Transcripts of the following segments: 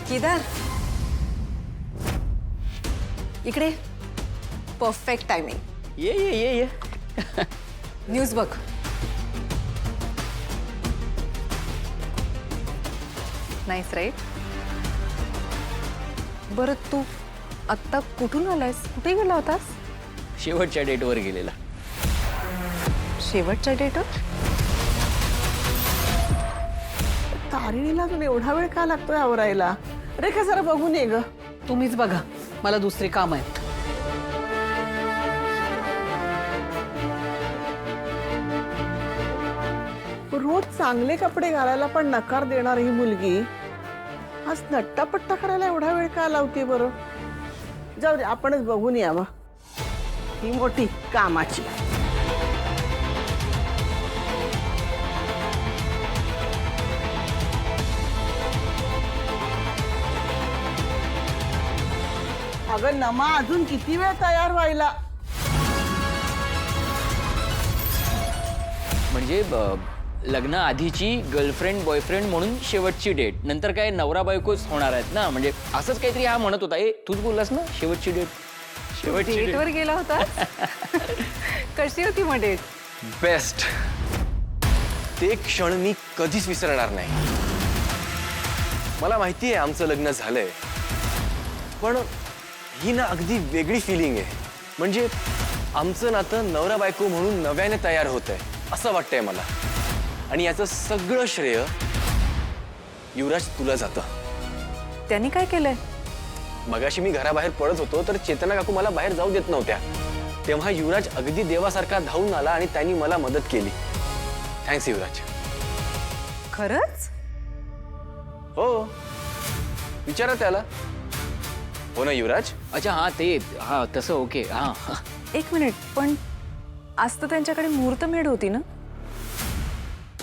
केदार इकडे perfect timing. ये ये ये ये. न्यूज बघ. Nice right. बरं तू आत्ता कुठून आलायस? कुठे गेला होतास? शेवटच्या डेटवर गेलेला. शेवटच्या डेटवर? तारिणीला अजून एवढा वेळ का लागतोय आवरायला? रेखा जरा बघून ये ग. तुम्हीच बघा, मला दुसरी काम आहेत. रोज चांगले कपडे घालायला पण नकार देणार ही मुलगी आज नट्टापट्टा करायला एवढा वेळ का लावते बरं? जाऊ दे, आपणच बघून यावं. ही मोठी कामाची. अगं नमा, अजून किती वेळ तयार व्हायला? म्हणजे लग्न आधीची गर्लफ्रेंड बॉयफ्रेंड म्हणून शेवटची डेट, नंतर काय नवरा बायकोच होणार आहेत ना. म्हणजे असंच काहीतरी हा म्हणत होता. तूच बोललास ना शेवटची डेट. शेवटची डेटवर गेला होता. कशी होती मग डेट? बेस्ट. ते क्षण मी कधीच विसरणार नाही. मला माहिती आहे आमचं लग्न झालंय, पण ही ना अगदी वेगळी फिलिंग आहे. म्हणजे आमचं नातं नवरा बायको म्हणून नव्याने तयार होतंय असं वाटतंय मला. आणि याचं सगळं श्रेय युवराज तुला जातं. त्यांनी काय केलंय? मगाशी मी घराबाहेर पडत होतो तर चेतना काकू मला बाहेर जाऊ देत नव्हत्या. तेव्हा युवराज अगदी देवासारखा धावून आला आणि त्यांनी मला मदत केली. थँक्स युवराज. खरंच? हो, विचारा त्याला. हो ना युवराज? अच्छा हा ते हा तसं ओके. हा एक मिनिट, पण आज तर त्यांच्याकडे मुहूर्तमेढ होती ना?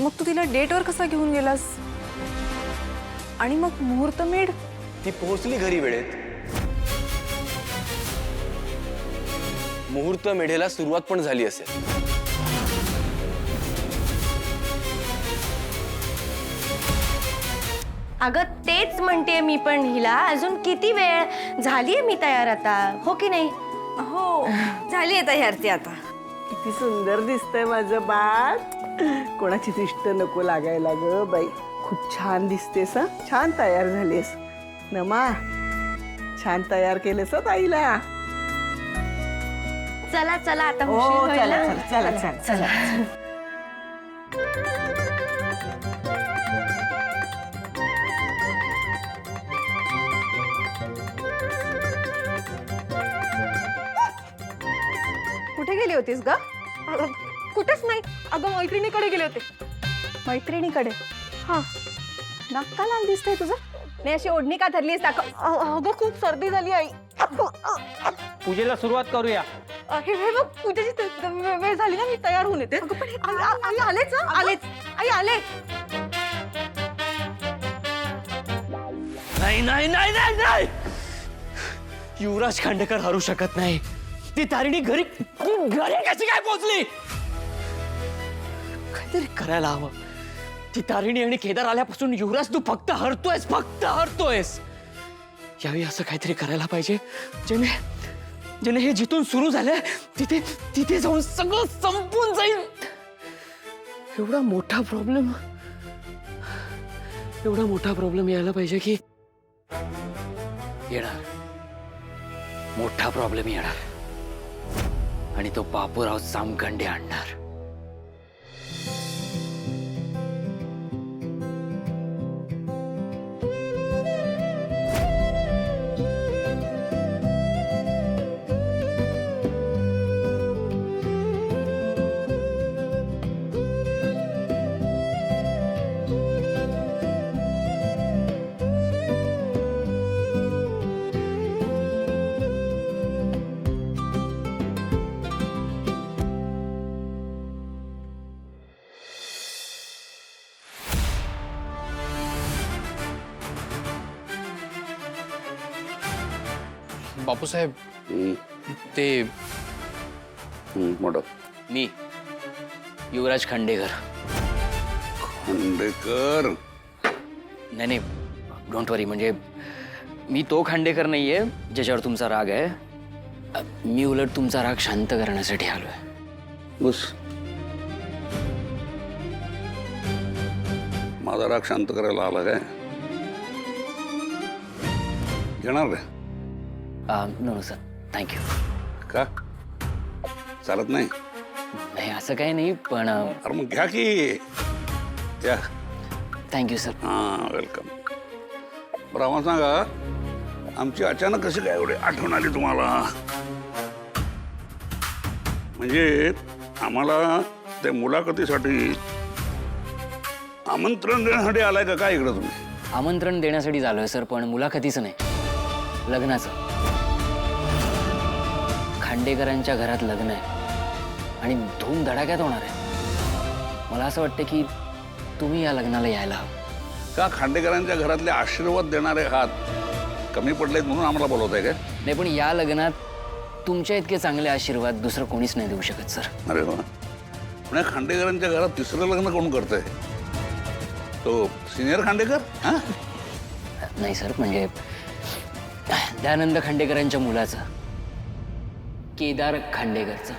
मग तू तिला डेटवर कसा घेऊन गेलास? आणि मग मुहूर्तमेढ? ती पोहोचली घरी वेळेत. मुहूर्त मेढेला सुरुवात पण झाली असेल. अगं तेच म्हणते मी पण हिला. अजून किती वेळ? झालीये मी तयार आता, हो की नाही? हो झाली आहे तयार ती आता. किती सुंदर दिसतंय माझं बाळ. कोणाची दिष्ट नको लागायला ग बाई. खूप छान दिसतेस. हं? छान तयार झालीस. नमा, छान तयार केलेस हं ताईला. चला चला आता हो उशीर होईल चला ना. चला चला चला. कुठे गेली होतीस ग? कुठेच नाही अगं, मैत्रिणीकडे गेले होते. मैत्रिणीकडे? हा. नाक का लाल दिसतंय तुझं? नाही अशी ओढणी का धरलीस? अगं खूप सर्दी झाली आई. पूजेला सुरुवात करूया. हे बघ पूजेची वेळ झाली ना, मी तयार होऊन येते. आई आलेच आलेच. आई आले. नाही नाही नाही नाही नाही. युवराज खांडेकर हरू शकत नाही. ती तारिणी घरी घरी कशी काय पोहोचली? काहीतरी करायला हवं. ती तारिणी आणि केदार आल्यापासून युवराज तू फक्त हरतोयस, फक्त हरतोयस. यावेळी असं काहीतरी करायला पाहिजे ज्याने हे जिथून सुरू झालंय तिथे तिथे जाऊन सगळं संपून जाईल. एवढा मोठा प्रॉब्लेम यायला पाहिजे की येणार. मोठा प्रॉब्लेम येणार आणि तो बापूराव सामखंडे आणणार. बापूसाहेब ते मोठं मी युवराज खांडेकर. खांडेकर. नाही नाही डोंट वरी. म्हणजे मी तो खांडेकर नाहीये ज्याच्यावर तुमचा राग आहे. मी उलट तुमचा राग शांत करण्यासाठी आलोय. बस माझा राग शांत करायला आला काय? घेणार काय? No sir, thank you. का चालत नाही? नाही असं काही नाही, पण अरे मग घ्या की. घ्या. Thank you sir. हां वेलकम. बरं आम्हाला सांगा, आमची अचानक कशी काय एवढी आठवण आली तुम्हाला? म्हणजे आम्हाला त्या मुलाखतीसाठी आमंत्रण देण्यासाठी आलाय का काय इकडं तुम्ही? आमंत्रण देण्यासाठी झालोय सर, पण मुलाखतीचं नाही, लग्नाचं. खांडेकरांच्या घरात लग्न आहे आणि धूम धडाक्यात होणार आहे. मला असं वाटतं की तुम्ही या लग्नाला यायला हवं. का खांडेकरांच्या घरातले आशीर्वाद देणारे हात कमी पडलेत म्हणून आम्हाला बोलवत आहे काय? नाही, पण या लग्नात तुमच्या इतके चांगले आशीर्वाद दुसरं कोणीच नाही देऊ शकत सर. अरे वा. पण या खांडेकरांच्या घरात तिसरं लग्न कोण करतंय? तो सिनियर खांडेकर? हां नाही सर, म्हणजे दयानंद खांडेकरांच्या मुलाचं, केदार खांडेकरचं,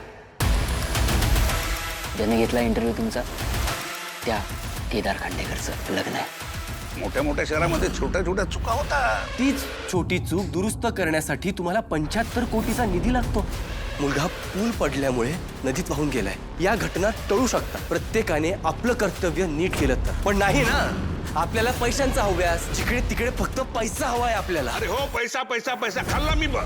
ज्याने घेतला इंटरव्ह्यू तुमचा, त्या केदार खांडेकरचं लग्न आहे. मोठ्या मोठ्या शहरामध्ये छोट्या छोट्या चुका होतात. तीच छोटी चूक दुरुस्त करण्यासाठी तुम्हाला 75 कोटीचा निधी लागतो. मुलगा पूल पडल्यामुळे नदीत वाहून गेलाय. या घटना टळू शकतात प्रत्येकाने आपलं कर्तव्य नीट केलं तर. पण नाही ना, आपल्याला पैशांचा हव्यास, जिकडे तिकडे फक्त पैसा हवाय आपल्याला. अरे हो, पैसा पैसा पैसा खाल्ला मी बघ.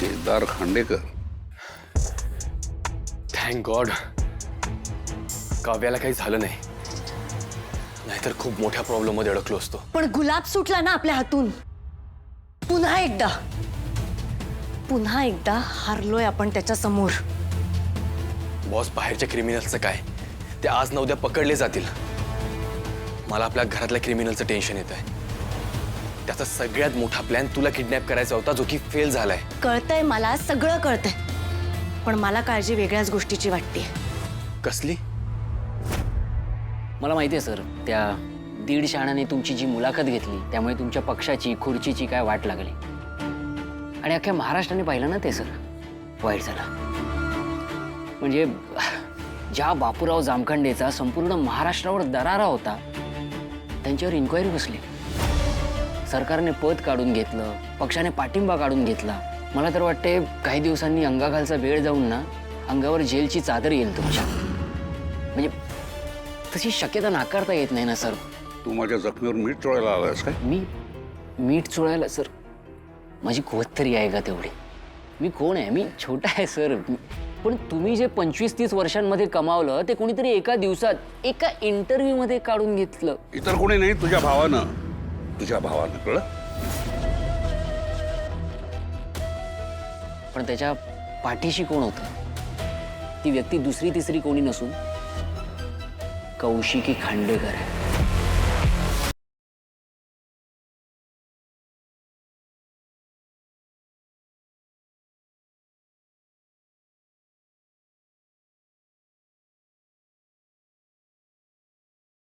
केदार खांडेकर. थँक गॉड काव्याला काही झालं नाही, नाहीतर खूप मोठ्या प्रॉब्लेम मध्ये अडकलो असतो. पण गुलाब सुटला ना आपल्या हातून. पुन्हा एकदा हारलोय आपण त्याच्या समोर. बॉस, बाहेरच्या क्रिमिनल्सचं काय? ते आज ना उद्या पकडले जातील. मला आपल्या घरातल्या क्रिमिनलचं टेन्शन येत आहे. त्याचा सगळ्यात मोठा प्लॅन तुला किडनॅप करायचा होता, जो की फेल झालाय. कळतंय मला, सगळं कळतंय, पण मला काळजी वेगळ्याच गोष्टीची वाटते. कसली? मला माहिती आहे सर, त्या 1.5 शहाण्याने तुमची जी मुलाखत घेतली त्यामुळे तुमच्या पक्षाची खुर्चीची काय वाट लागली. आणि अख्ख्या महाराष्ट्राने पाहिलं ना ते सर, वाईट झालं. म्हणजे ज्या बापूराव जामखंडेचा संपूर्ण महाराष्ट्रावर दरारा होता, त्यांच्यावर इन्क्वायरी बसली. सरकारने पद काढून घेतलं, पक्षाने पाठिंबा काढून घेतला. मला तर वाटते काही दिवसांनी अंगाखालचा वेळ जाऊन ना, अंगावर जेलची चादर येईल तुमच्या. म्हणजे तशी शक्यता नाकारता येत नाही ना सर. तू माझ्या जखमीवर मीठ चोळायला आलास काय? मी मीठ चोळायला सर, माझी कुवत तरी आहे का तेवढी? मी कोण आहे? मी छोटा आहे सर. पण तुम्ही जे 25-30 वर्षांमध्ये कमावलं ते कोणीतरी एका दिवसात, एका इंटरव्ह्यू मध्ये काढून घेतलं. इतर कोणी नाही, तुझ्या भावानं कळलं? पण त्याच्या पाठीशी कोण होतं? ती व्यक्ती दुसरी तिसरी कोणी नसून कौशिकी खांडेकर आहे.